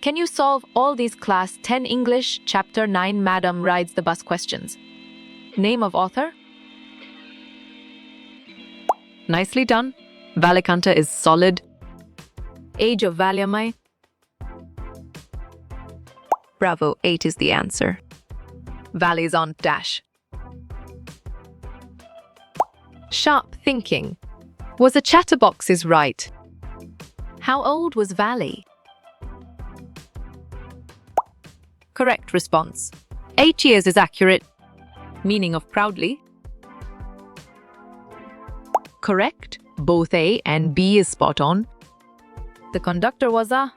Can you solve all these Class 10 English, Chapter 9 Madam Rides the Bus questions? Name of author? Nicely done. Valicanta is solid. Age of Valiamai? Bravo, 8 is the answer. Valley's on dash. Sharp thinking. Was a chatterbox is right. How old was Valley? Correct response. 8 years is accurate. Meaning of proudly? Correct. Both A and B is spot on. The conductor was a...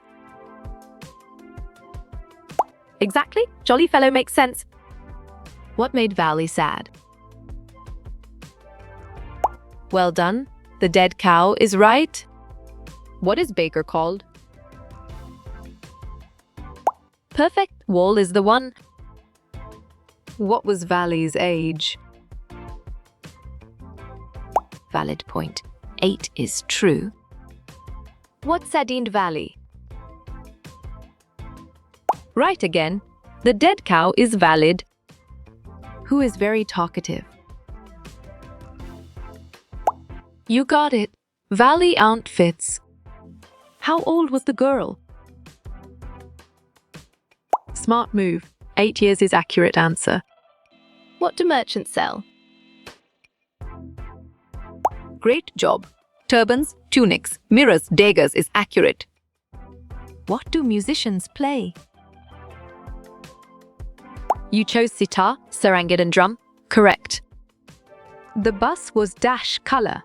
Exactly. Jolly fellow makes sense. What made Valley sad? Well done. The dead cow is right. What is Baker called? Perfect. Wall is the one. What was Valley's age? Valid point. 8 is true. What sardined Valley? Right again. The dead cow is valid. Who is very talkative? You got it. Valley Aunt Fitz. How old was the girl? Smart move. 8 years is accurate answer. What do merchants sell? Great job. Turbans, tunics, mirrors, daggers is accurate. What do musicians play? You chose sitar, saranged and drum. Correct. The bus was dash color.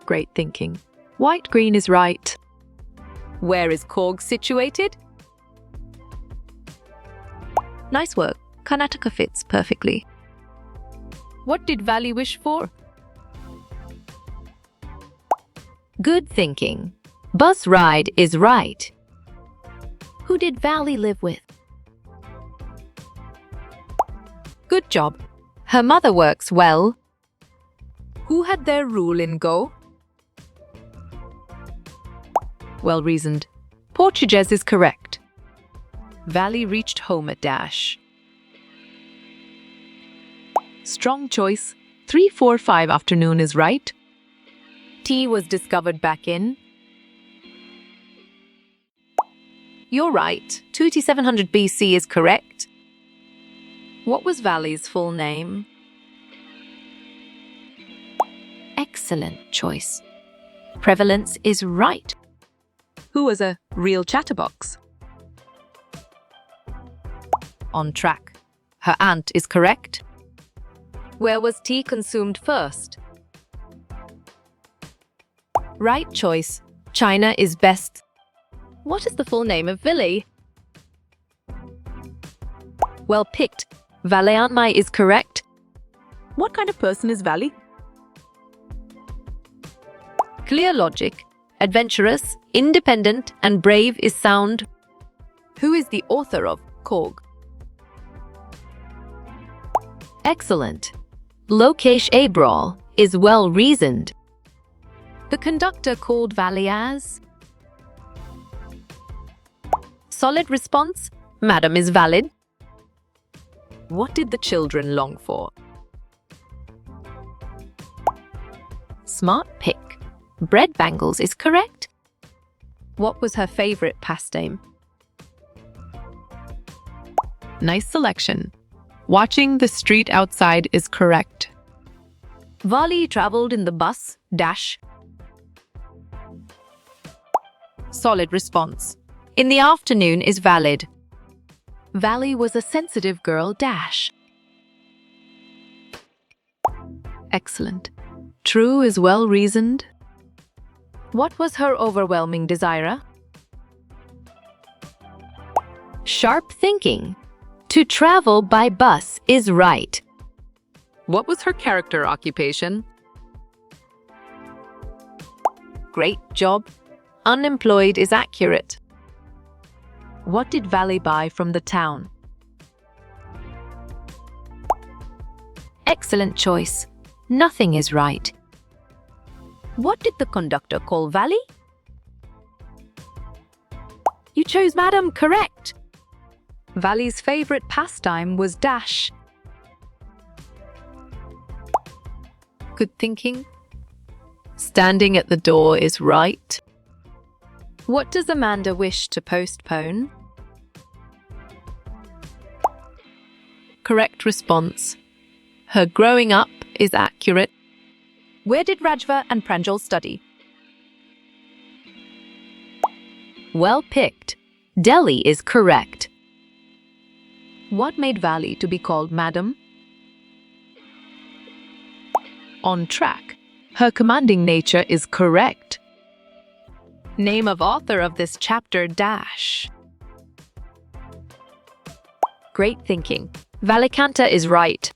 Great thinking. White green is right. Where is Korg situated? Nice work. Karnataka fits perfectly. What did Valley wish for? Good thinking. Bus ride is right. Who did Valley live with? Good job. Her mother works well. Who had their rule in Go? Well reasoned. Portuguese is correct. Valley reached home at dash. Strong choice. 3:45 afternoon is right. Tea was discovered back in. You're right. 2700 BC is correct. What was Valley's full name? Excellent choice. Prevalence is right. Who was a real chatterbox? On track. Her aunt is correct. Where was tea consumed first? Right choice. China is best. What is the full name of Vili? Well picked. Valiantmai is correct. What kind of person is Valley? Clear logic. Adventurous, independent, and brave is sound. Who is the author of Korg? Excellent. Lokesh Abral is well reasoned. The conductor called Valley as? Solid response. Madam is valid. What did the children long for? Smart pick. Bread bangles is correct. What was her favorite pastime? Nice selection. Watching the street outside is correct. Valley traveled in the bus dash. Solid response. In the afternoon is valid. Valley was a sensitive girl dash. Excellent. True is well reasoned. What was her overwhelming desire? Sharp thinking. To travel by bus is right. What was her character occupation? Great job. Unemployed is accurate. What did Valley buy from the town? Excellent choice. Nothing is right. What did the conductor call Valley? You chose madam, correct. Valley's favorite pastime was dash. Good thinking. Standing at the door is right. What does Amanda wish to postpone? Correct response. Her growing up is accurate. Where did Rajva and Pranjal study? Well picked. Delhi is correct. What made Valley to be called Madam? On track. Her commanding nature is correct. Name of author of this chapter dash. Great thinking. Valikanta is right.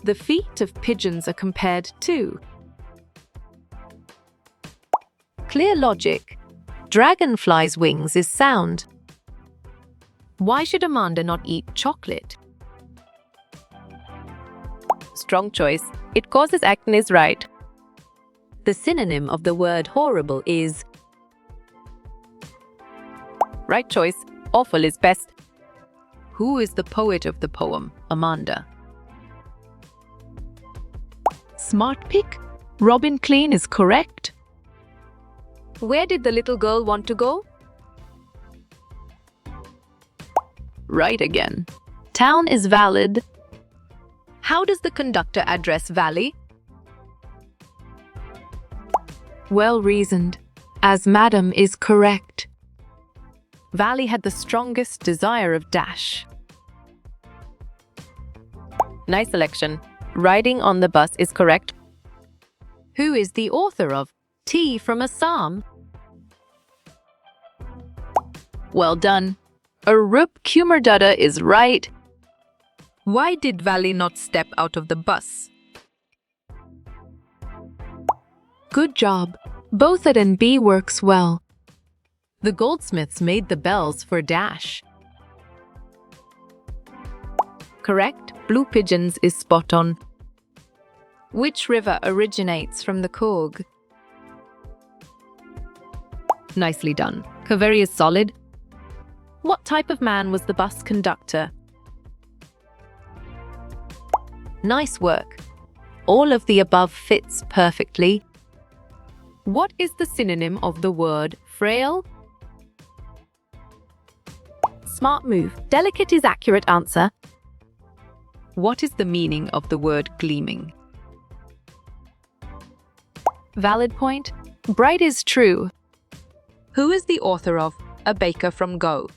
The feet of pigeons are compared to. Clear logic. Dragonfly's wings is sound. Why should Amanda not eat chocolate? Strong choice. It causes acne is right. The synonym of the word horrible is Right choice. Awful is best. Who is the poet of the poem, Amanda? Smart pick. Robin Klein is correct. Where did the little girl want to go? Right again. Town is valid. How does the conductor address Valley? Well reasoned. As madam is correct. Valley had the strongest desire of dash. Nice selection. Riding on the bus is correct. Who is the author of Tea from Assam? Well done. Arup Kumardutta is right. Why did Valley not step out of the bus? Good job. Both A and B works well. The goldsmiths made the bells for dash. Correct. Blue pigeons is spot on. Which river originates from the Korg? Nicely done. Kaveri is solid. What type of man was the bus conductor? Nice work. All of the above fits perfectly. What is the synonym of the word frail? Smart move. Delicate is accurate answer. What is the meaning of the word gleaming? Valid point. Bright is true. Who is the author of A Baker from Go?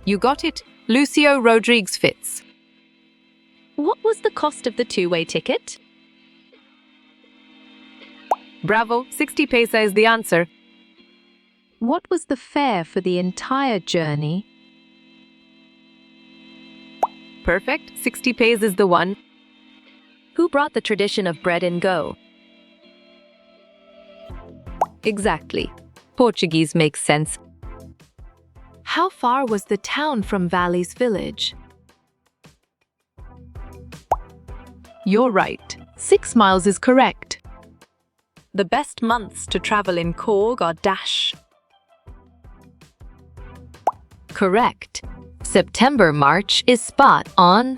You got it. Lucio Rodriguez Fitz. What was the cost of the two-way ticket? Bravo. 60 paisa is the answer. What was the fare for the entire journey? Perfect. 60 paise is the one. Who brought the tradition of bread and go? Exactly. Portuguese makes sense. How far was the town from Valley's village? You're right. 6 miles is correct. The best months to travel in Korg are dash. Correct. September, March is spot on.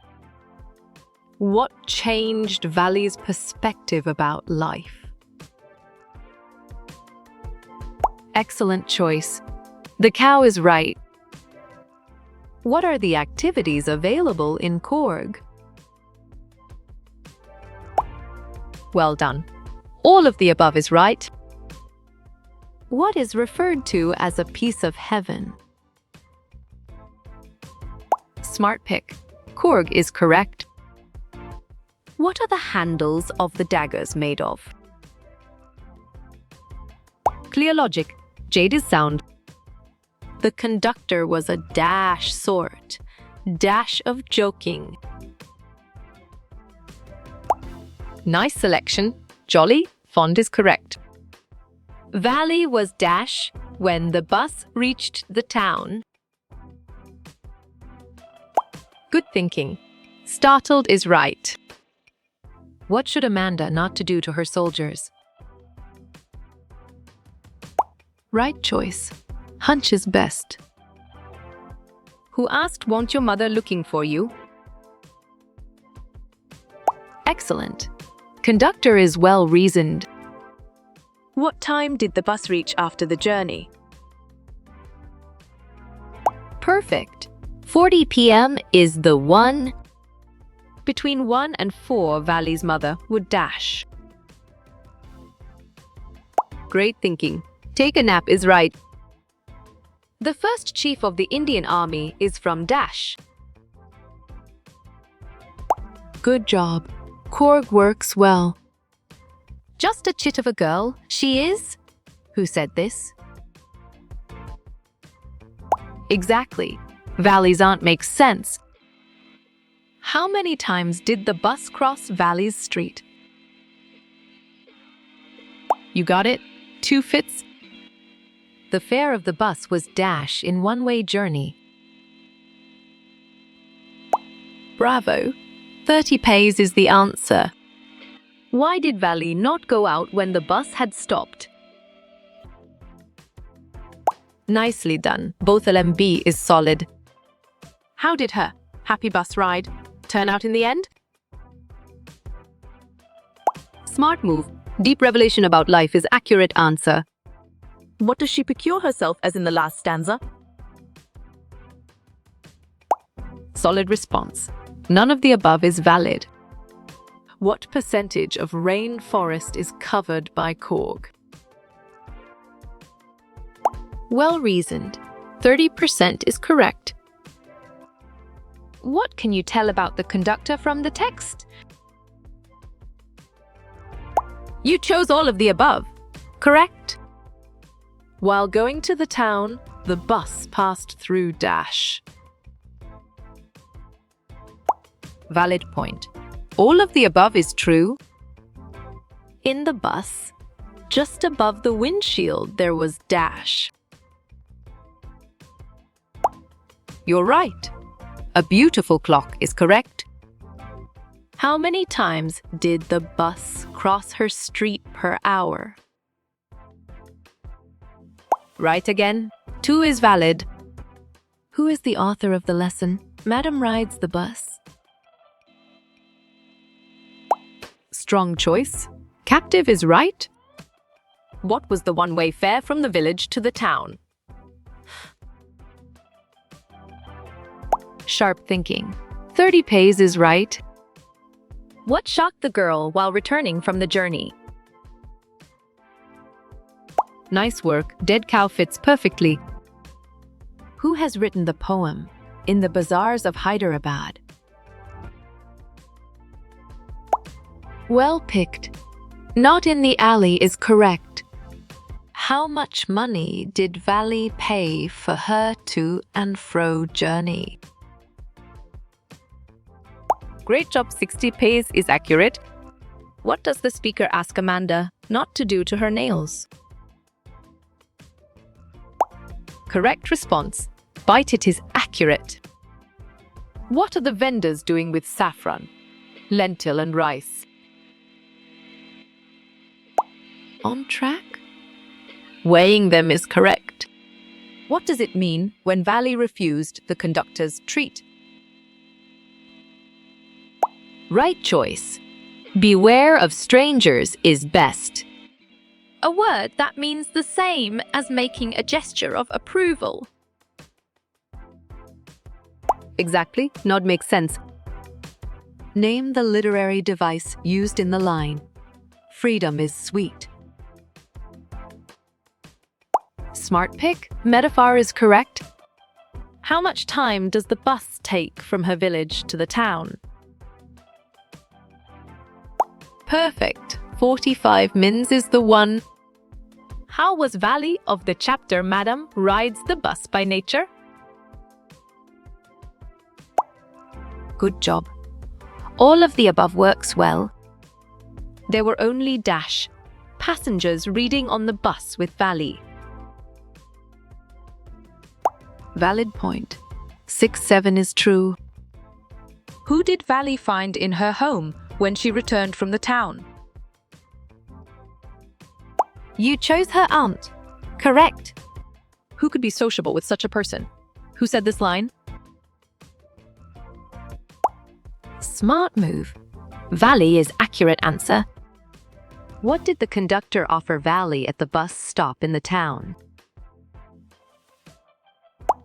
What changed Valley's perspective about life? Excellent choice. The cow is right. What are the activities available in Korg? Well done. All of the above is right. What is referred to as a piece of heaven? Smart pick. Korg is correct. What are the handles of the daggers made of? Clear logic. Jade is sound. The conductor was a dash sort. Dash of joking. Nice selection. Jolly. Fond is correct. Valley was dash when the bus reached the town. Good thinking. Startled is right. What should Amanda not to do to her soldiers? Right choice. Hunch is best. Who asked, "Won't your mother looking for you?" Excellent. Conductor is well reasoned. What time did the bus reach after the journey? Perfect. 40 p.m. is the one. Between 1 and 4, Valley's mother would dash. Great thinking. Take a nap is right. The first chief of the Indian Army is from Dash. Good job. Korg works well. Just a chit of a girl, she is? Who said this? Exactly. Valley's aunt makes sense. How many times did the bus cross Valley's street? You got it? 2 fits? The fare of the bus was dash in one-way journey. Bravo. 30 paise is the answer. Why did Valley not go out when the bus had stopped? Nicely done. Both LMB is solid. How did her happy bus ride turn out in the end? Smart move. Deep revelation about life is accurate answer. What does she procure herself as in the last stanza? Solid response. None of the above is valid. What percentage of rainforest is covered by Korg? Well reasoned. 30% is correct. What can you tell about the conductor from the text? You chose all of the above. Correct. While going to the town, the bus passed through dash. Valid point. All of the above is true. In the bus, just above the windshield, there was dash. You're right. A beautiful clock is correct. How many times did the bus cross her street per hour? Right again. 2 is valid. Who is the author of the lesson? Madam rides the bus. Strong choice. Captive is right. What was the one-way fare from the village to the town? Sharp thinking. 30 paise is right. What shocked the girl while returning from the journey? Nice work. Dead cow fits perfectly. Who has written the poem In the Bazaars of Hyderabad? Well picked. Not in the alley is correct. How much money did Valley pay for her to and fro journey? Great job, 60 paise is accurate. What does the speaker ask Amanda not to do to her nails? Correct response. Bite it is accurate. What are the vendors doing with saffron, lentil and rice? On track? Weighing them is correct. What does it mean when Valley refused the conductor's treat? Right choice. Beware of strangers is best. A word that means the same as making a gesture of approval. Exactly. Nod makes sense. Name the literary device used in the line. Freedom is sweet. Smart pick. Metaphor is correct. How much time does the bus take from her village to the town? Perfect. 45 mins is the one. How was Valley of the chapter Madam rides the bus by nature? Good job. All of the above works well. There were only dash passengers reading on the bus with Valley. Valid point. 6-7 is true. Who did Valley find in her home when she returned from the town? You chose her aunt. Correct. Who could be sociable with such a person? Who said this line? Smart move. Valley is accurate answer. What did the conductor offer Valley at the bus stop in the town?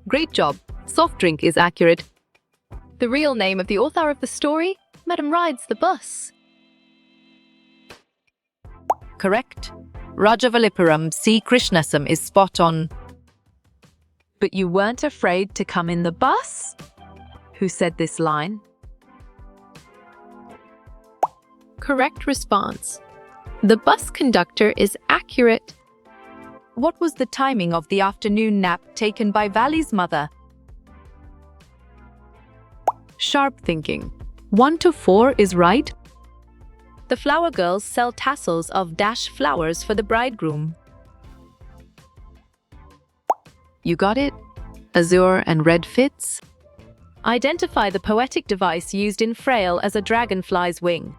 Great job. Soft drink is accurate. The real name of the author of the story? Madam Rides the Bus. Correct. Rajavalipuram C. Krishnasam is spot on. But you weren't afraid to come in the bus? Who said this line? Correct response. The bus conductor is accurate. What was the timing of the afternoon nap taken by Valley's mother? Sharp thinking. 1 to 4 is right. The flower girls sell tassels of dash flowers for the bridegroom. You got it? Azure and red fits. Identify the poetic device used in Frail as a dragonfly's wing.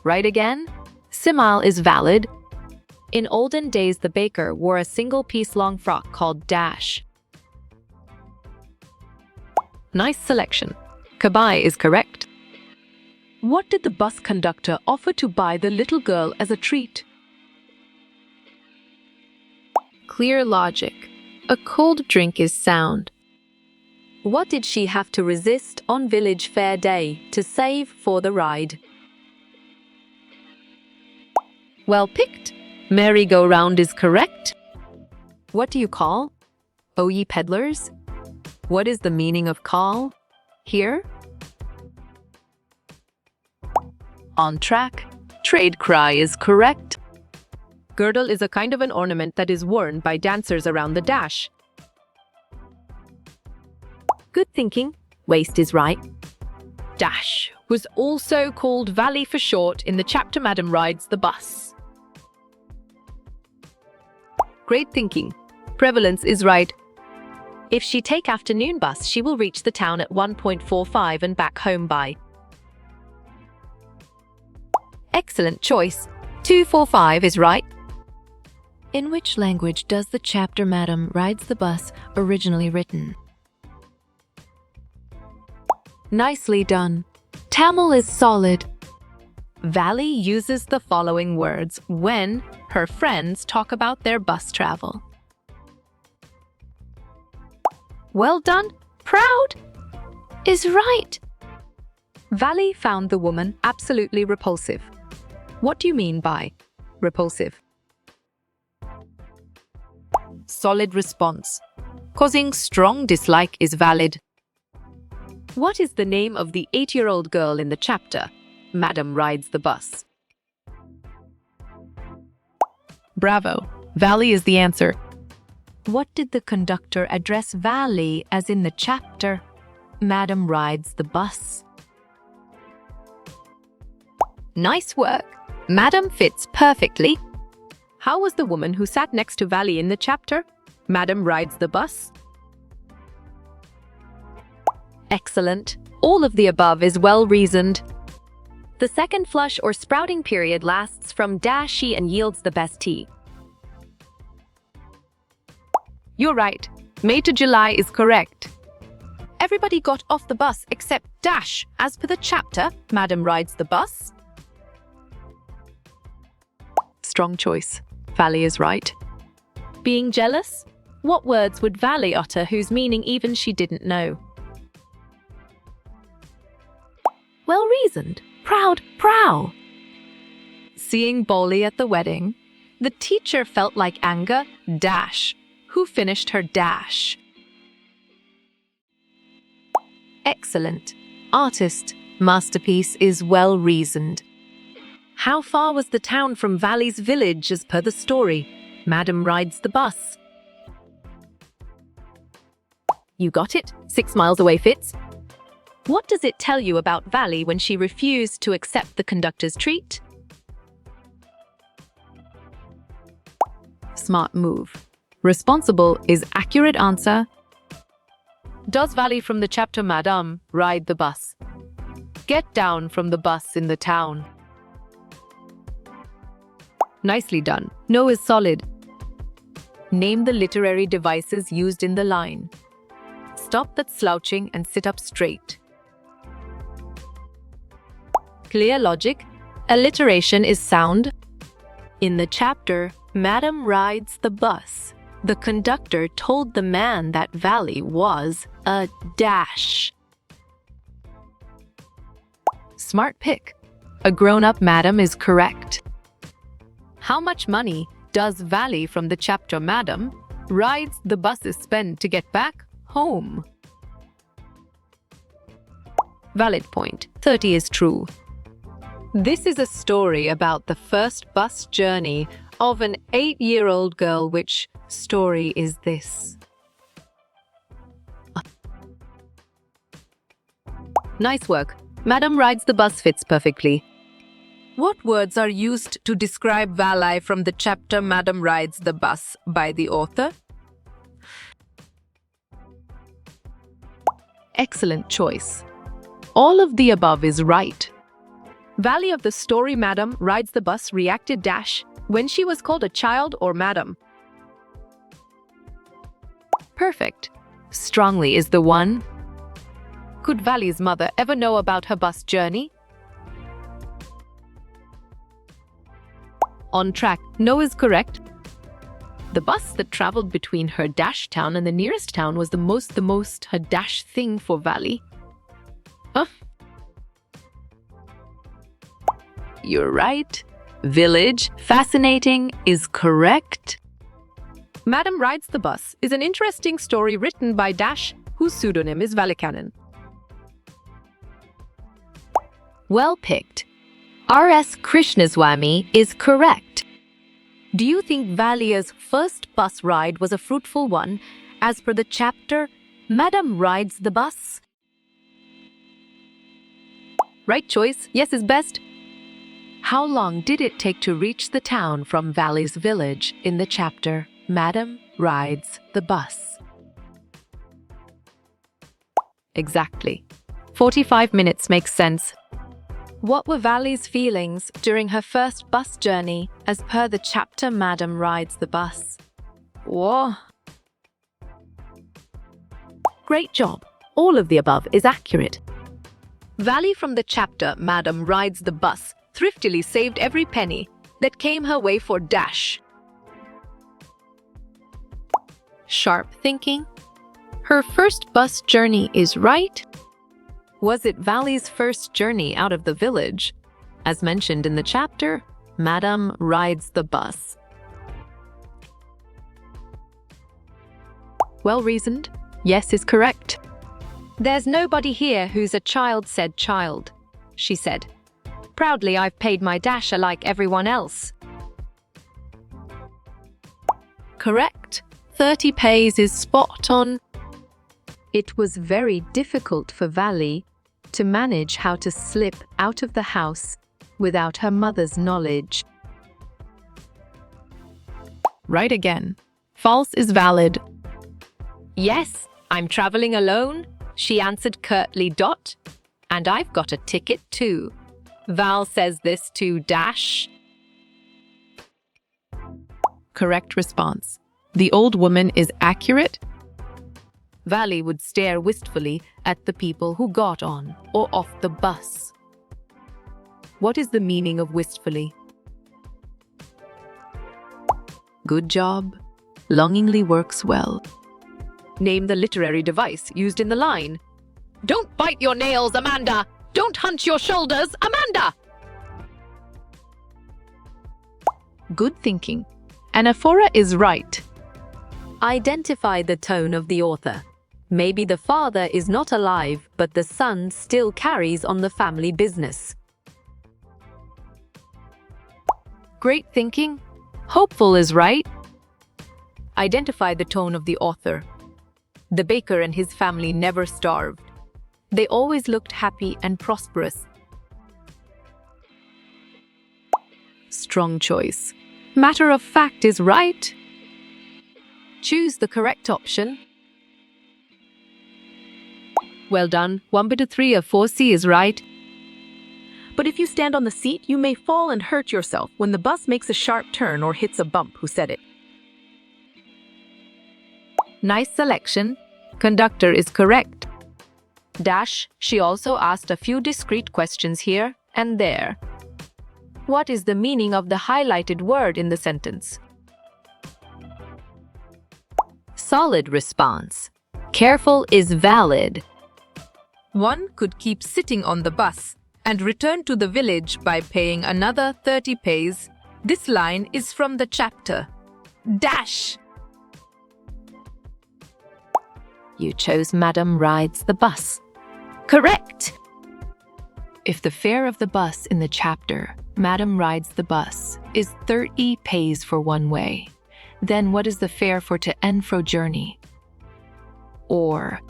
Right again? Simile is valid. In olden days, the baker wore a single-piece long frock called dash. Nice selection. Kabai is correct. What did the bus conductor offer to buy the little girl as a treat? Clear logic. A cold drink is sound. What did she have to resist on village fair day to save for the ride? Well picked. Merry-go-round is correct. What do you call? O ye peddlers? What is the meaning of call? Here? On track. Trade cry is correct. Girdle is a kind of an ornament that is worn by dancers around the dash. Good thinking. Waist is right. Dash was also called Valley for short in the chapter Madam Rides the Bus. Great thinking. Prevalence is right. If she take afternoon bus, she will reach the town at 1:45 and back home by. Excellent choice. 245 is right. In which language does the chapter Madam Rides the Bus originally written? Nicely done. Tamil is solid. Valley uses the following words when her friends talk about their bus travel. Well done. Proud is right. Valley found the woman absolutely repulsive. What do you mean by repulsive? Solid response. Causing strong dislike is valid. What is the name of the 8-year-old girl in the chapter Madam Rides the Bus? Bravo. Valley is the answer. What did the conductor address Valley as in the chapter Madam Rides the Bus? Nice work. Madam fits perfectly. How was the woman who sat next to Valley in the chapter Madam Rides the Bus? Excellent. All of the above is well reasoned. The second flush or sprouting period lasts from dashy and yields the best tea. You're right. May to July is correct. Everybody got off the bus except Dash, as per the chapter Madam Rides the Bus. Strong choice. Valley is right. Being jealous? What words would Valley utter whose meaning even she didn't know? Well reasoned. Proud, prow. Seeing Bolly at the wedding, the teacher felt like anger, Dash, who finished her dash. Excellent. Artist. Masterpiece is well reasoned. How far was the town from Valley's village as per the story Madam Rides the Bus? You got it. 6 miles away fits. What does it tell you about Valley when she refused to accept the conductor's treat? Smart move. Responsible is accurate answer. Does Valley from the chapter Madam ride the bus? Get down from the bus in the town. Nicely done. No is solid. Name the literary devices used in the line. Stop that slouching and sit up straight. Clear logic. Alliteration is sound. In the chapter, Madam Rides the Bus, the conductor told the man that Valley was a dash. Smart pick. A grown-up madam is correct. How much money does Valley from the chapter Madam Rides the Buses spend to get back home? Valid point. 30 is true. This is a story about the first bus journey of an 8-year-old girl. Which story is this? Nice work. Madam Rides the Bus fits perfectly. What words are used to describe Valley from the chapter Madam Rides the Bus by the author? Excellent choice. All of the above is right. Valley of the story Madam Rides the Bus reacted dash when she was called a child or madam. Perfect. Strongly is the one. Could Valley's mother ever know about her bus journey? On track. No is correct. The bus that traveled between her dash town and the nearest town was the most her dash thing for Valley. Huh? You're right. Village. Fascinating is correct. Madam Rides the Bus is an interesting story written by Dash, whose pseudonym is Valikanan. Well picked. R.S. Krishnaswamy is correct. Do you think Valia's first bus ride was a fruitful one, as per the chapter Madam Rides the Bus? Right choice. Yes is best. How long did it take to reach the town from Valley's village in the chapter Madam Rides the Bus? Exactly. 45 minutes makes sense. What were Valley's feelings during her first bus journey as per the chapter Madam Rides the Bus? Whoa. Great job. All of the above is accurate. Valley from the chapter Madam Rides the Bus thriftily saved every penny that came her way for dash. Sharp thinking. Her first bus journey is right. Was it Valley's first journey out of the village? As mentioned in the chapter, Madam Rides the Bus. Well reasoned. Yes is correct. There's nobody here who's a child, said child. She said, proudly I've paid my dasher like everyone else. Correct. 30 pays is spot on. It was very difficult for Valley to manage how to slip out of the house without her mother's knowledge. Right again. False is valid. Yes, I'm traveling alone, she answered curtly. And I've got a ticket too. Val says this to Dash. Correct response. The old woman is accurate. Valley would stare wistfully at the people who got on or off the bus. What is the meaning of wistfully? Good job. Longingly works well. Name the literary device used in the line. Don't bite your nails, Amanda! Don't hunch your shoulders, Amanda! Good thinking. Anaphora is right. Identify the tone of the author. Maybe the father is not alive, but the son still carries on the family business. Great thinking. Hopeful is right. Identify the tone of the author. The baker and his family never starved. They always looked happy and prosperous. Strong choice. Matter of fact is right. Choose the correct option. Well done. 1 bit of 3 of 4C is right. But if you stand on the seat, you may fall and hurt yourself when the bus makes a sharp turn or hits a bump. Who said it? Nice selection. Conductor is correct. Dash, she also asked a few discrete questions here and there. What is the meaning of the highlighted word in the sentence? Solid response. Careful is valid. One could keep sitting on the bus and return to the village by paying another 30 paise. This line is from the chapter. Dash! You chose Madam rides the bus. Correct! If the fare of the bus in the chapter, Madam rides the bus, is 30 paise for one way, then what is the fare for to and fro journey? Or...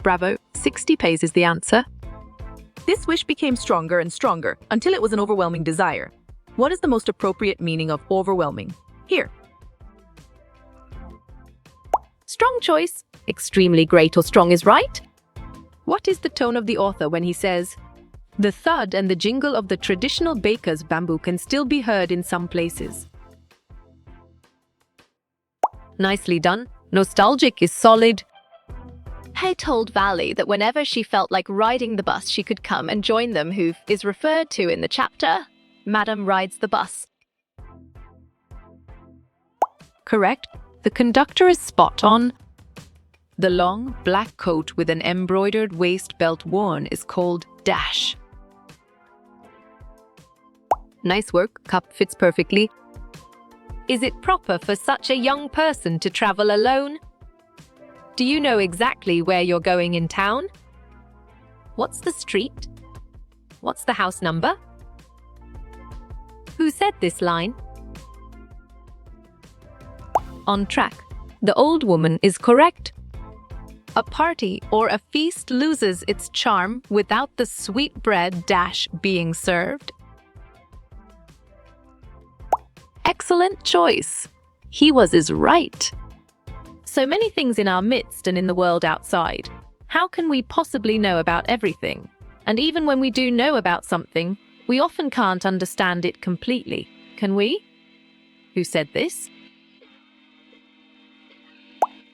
Bravo, 60 paise is the answer. This wish became stronger and stronger until it was an overwhelming desire. What is the most appropriate meaning of overwhelming? Here. Strong choice. Extremely great or strong is right. What is the tone of the author when he says, "The thud and the jingle of the traditional baker's bamboo can still be heard in some places"? Nicely done. Nostalgic is solid. I told Valley that whenever she felt like riding the bus, she could come and join them, who is referred to in the chapter, Madam rides the bus. Correct. The conductor is spot on. The long black coat with an embroidered waist belt worn is called Dash. Nice work. Cup fits perfectly. Is it proper for such a young person to travel alone? Do you know exactly where you're going in town? What's the street? What's the house number? Who said this line? On track. The old woman is correct. A party or a feast loses its charm without the sweetbread Dash being served. excellent choice. He was right. So many things in our midst and in the world outside. How can we possibly know about everything? And even when we do know about something, we often can't understand it completely. Can we? Who said this?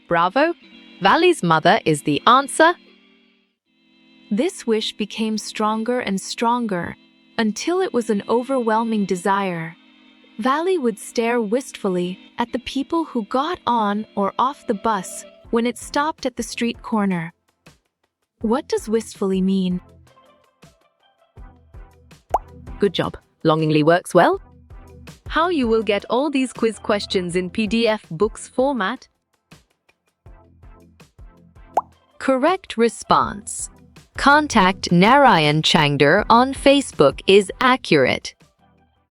Bravo! Valley's mother is the answer. This wish became stronger and stronger until it was an overwhelming desire. Valley would stare wistfully at the people who got on or off the bus when it stopped at the street corner. What does wistfully mean? Good job. Longingly works well. How you will get all these quiz questions in PDF books format? Correct response. Contact Narayan Changder on Facebook is accurate.